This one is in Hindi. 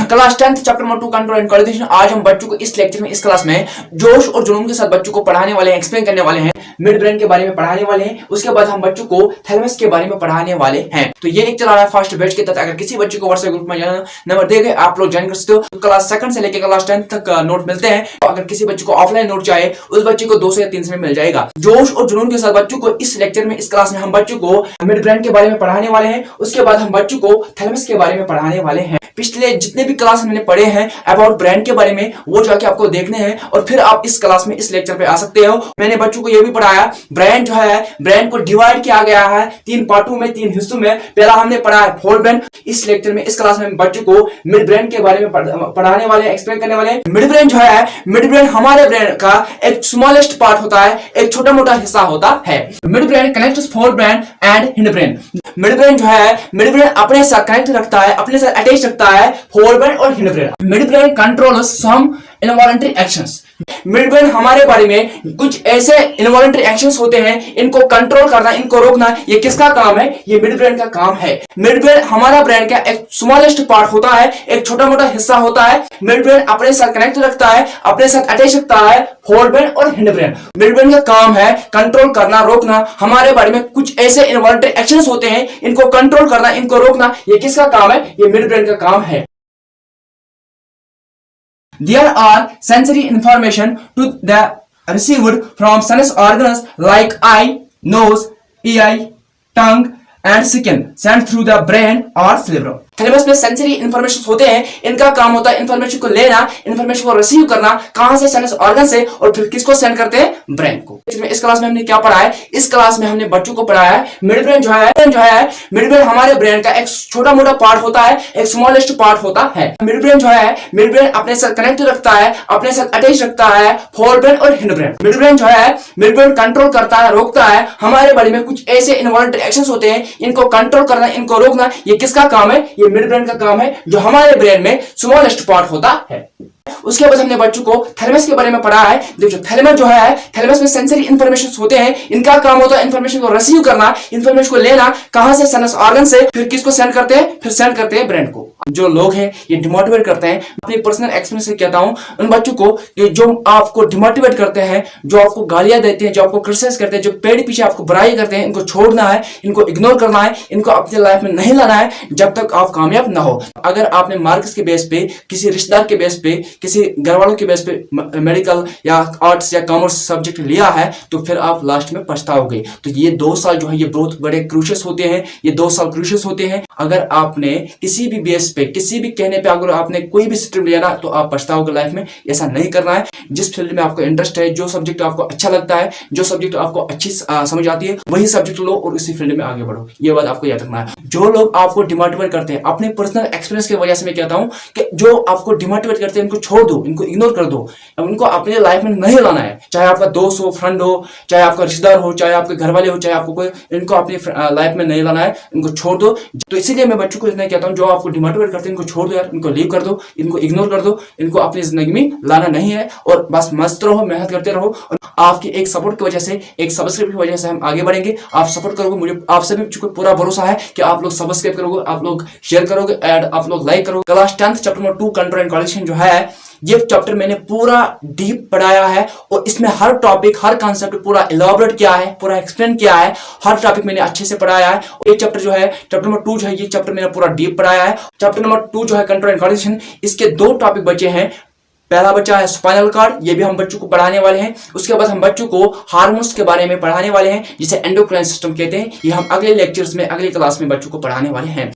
Class 10 chapter number 2 control and coordination. आज हम बच्चों को इस लेक्चर में, इस क्लास में जोश और जुनून के साथ बच्चों को पढ़ाने वाले हैं, एक्सप्लेन करने वाले हैं, मिड ब्रेन के बारे में पढ़ाने वाले हैं। उसके बाद हम बच्चों को थैलेमस के बारे में पढ़ाने वाले हैं। तो ये एक चला रहा है फास्ट बैच के तहत। अगर किसी बच्चे को व्हाट्सएप ग्रुप में नंबर देके आप लोग ज्वाइन कर सकते हो। तो क्लास 2 से लेकर क्लास 10 तक नोट मिलते हैं। तो अगर किसी बच्चे को ऑफलाइन नोट चाहिए, उस बच्चे को 200 या 300 में मिल जाएगा। जोश और जुनून के साथ बच्चों को इस लेक्चर में, इस क्लास में हम बच्चों को मिड ब्रेन के बारे में पढ़ाने वाले हैं। उसके बाद हम बच्चों को थैलेमस के बारे में पढ़ाने वाले हैं। पिछले जितने भी क्लास मैंने पढ़े हैं अबाउट ब्रेन के बारे में, वो जाके आपको देखने हैं और फिर आप इस क्लास में, इस लेक्चर पे आ सकते हो। मैंने बच्चों को ये भी पढ़ाया, ब्रेन जो है, ब्रेन को डिवाइड किया गया है 3 पार्टों में, 3 हिस्सों में। पहला हमने पढ़ा है फोर ब्रेन। इस लेक्चर में, इस क्लास में बच्चों को मिड ब्रेन के बारे में पढ़ाने वाले हैं, एक्सप्लेन करने वाले हैं। मिड ब्रेन जो है, मिड ब्रेन हमारे ब्रेन का एक स्मॉलेस्ट पार्ट होता है, एक छोटा मोटा हिस्सा होता है। Mid brain connects fore brain and hind brain. Mid brain जो है, मिड ब्रेन अपने साथ कनेक्ट रखता है, अपने साथ अटैच रखता है फोर ब्रेन और hind brain. Mid brain controls some involuntary actions. Mid brain हमारे बारे में कुछ ऐसे इनवॉलंटरी एक्शंस होते हैं, इनको कंट्रोल करना, इनको रोकना, ये किसका काम है? ये मिड ब्रेन का काम है। मिड ब्रेन हमारा ब्रेन का एक स्मॉलेस्ट पार्ट होता है, एक छोटा मोटा हिस्सा होता है। मिड ब्रेन अपने साथ कनेक्ट रखता है, अपने साथ अटैच रखता है फोर ब्रेन और हिंड ब्रेन। मिड ब्रेन का काम है कंट्रोल करना, रोकना। हमारे बारे में कुछ ऐसे इनवॉलंटरी एक्शंस होते हैं, इनको कंट्रोल करना, इनको रोकना, ये किसका काम है? ये मिड ब्रेन का काम है। There are sensory information to the received from sense organs like eye, nose, ear, tongue and skin sent through the brain or cerebrum. Thalamus में सेंसरी इंफॉर्मेशन होते हैं, इनका काम होता है इंफॉर्मेशन को लेना, इंफॉर्मेशन को रिसीव करना, कहां से? सेंस ऑर्गन से, और फिर किसको सेंड करते हैं? ब्रेन को। इस क्लास में हमने क्या पढ़ा है? इस क्लास में हमने बच्चों को पढ़ाया है मिड ब्रेन जो है, मिड ब्रेन हमारे ब्रेन का एक छोटा मोटा पार्ट होता है, एक स्मॉलेस्ट पार्ट होता है। मिड ब्रेन जो है, मिड ब्रेन अपने साथ कनेक्ट रखता है, अपने साथ अटैच रखता है फोर ब्रेन और हिंड ब्रेन। मिड ब्रेन जो है, मिड ब्रेन कंट्रोल करता है, रोकता है। हमारे बारे में कुछ ऐसे इनवॉलंटरी एक्शंस होते हैं, इनको कंट्रोल करना, इनको रोकना, ये किसका काम है? ये मिड ब्रेन का काम है, जो हमारे ब्रेन में स्मॉलेस्ट पार्ट होता है। उसके बाद हमने बच्चों को थैलेमस के बारे में पढ़ा है। देखो थैलेमस जो है, थैलेमस में सेंसरी इंफॉर्मेशन होते हैं, इनका काम होता है इंफॉर्मेशन को रिसीव करना, इंफॉर्मेशन को लेना, कहां से? सेंस ऑर्गन से, फिर किसको सेंड करते हैं? फिर सेंड करते हैं ब्रेन को। जो लोग हैं ये डिमोटिवेट करते हैं, अपनी पर्सनल एक्सपीरियंस से कहता हूं, उन बच्चों को जो आपको डिमोटिवेट करते हैं, जो आपको गालियां देते हैं, जो आपको क्रिटिसाइज करते हैं, जो पेड़ पीछे आपको बुराई करते हैं, इनको छोड़ना है, इनको इग्नोर करना है, इनको अपनी लाइफ में नहीं लाना है जब तक आप कामयाब ना हो। अगर आपने मार्क्स के बेस पे, किसी रिश्तेदार के बेस पे, किसी घर वालों के बेस पे मेडिकल या आर्ट्स या कॉमर्स सब्जेक्ट लिया है, तो फिर आप लास्ट में पछताओगे। तो ये 2 साल जो है, ये बहुत बड़े क्रूशियस होते हैं, ये 2 साल क्रूशियस होते हैं। अगर आपने किसी भी बेस पे, किसी भी कहने पे अगर आपने कोई भी स्ट्रीम लिया ना, तो आप पछताओगे लाइफ में। ऐसा नहीं करना है। जिस फील्ड में आपको इंटरेस्ट है, जो सब्जेक्ट आपको अच्छा लगता है, जो सब्जेक्ट आपको अच्छी समझ आती है, वही सब्जेक्ट लो और उसी फील्ड में आगे बढ़ो। ये बात आपको याद रखना है। जो लोग आपको डिमोटिवेट करते हैं, अपने पर्सनल एक्सपीरियंस की वजह से मैं कहता हूं कि जो आपको डिमोटिवेट करते हैं, इनको छोड़ दो, इनको इग्नोर कर दो, उनको अपने लाइफ में नहीं लाना है। चाहे आपका दोस्त हो, फ्रेंड हो, चाहे आपका रिश्तेदार हो, चाहे आपके घर वाले हो, चाहे आपको कोई, इनको अपनी लाइफ में नहीं लाना है, इनको छोड़ दो। तो इसीलिए मैं बच्चों को इतना कहता हूं, जो आपको डिमोटिवेट करते हैं इनको छोड़ दो यार, इनको लीव कर दो, इनको इग्नोर कर दो, इनको अपनी जिंदगी में लाना नहीं है। और बस मस्त रहो, मेहनत करते रहो, और आपकी एक सपोर्ट की वजह से, एक सब्सक्राइब की वजह से हम आगे बढ़ेंगे। आप सपोर्ट करोगे, मुझे आप सभी को पूरा भरोसा है कि आप लोग सब्सक्राइब करोगे, आप लोग शेयर करोगे, एंड आप लोग लाइक करोगे। Class 10 chapter number 2 control and coordination जो है, ये चैप्टर मैंने पूरा डीप पढ़ाया है और इसमें हर टॉपिक, हर कॉन्सेप्ट पूरा इलैबोरेट किया है, पूरा एक्सप्लेन किया है। हर टॉपिक मैंने अच्छे से पढ़ाया है। और ये चैप्टर जो है, चैप्टर नंबर 2 जो है, ये चैप्टर मैंने पूरा डीप पढ़ाया है। चैप्टर नंबर 2 जो है कंट्रोल एंड कोऑर्डिनेशन, इसके 2 टॉपिक बचे हैं। पहला बच्चा है स्पाइनल कार्ड, ये भी हम बच्चों को पढ़ाने वाले हैं। उसके बाद हम बच्चों को हार्मोन्स के बारे में पढ़ाने वाले हैं, जिसे एंडोक्राइन सिस्टम कहते हैं। ये हम अगले लेक्चर्स में, अगली क्लास में बच्चों को पढ़ाने वाले हैं।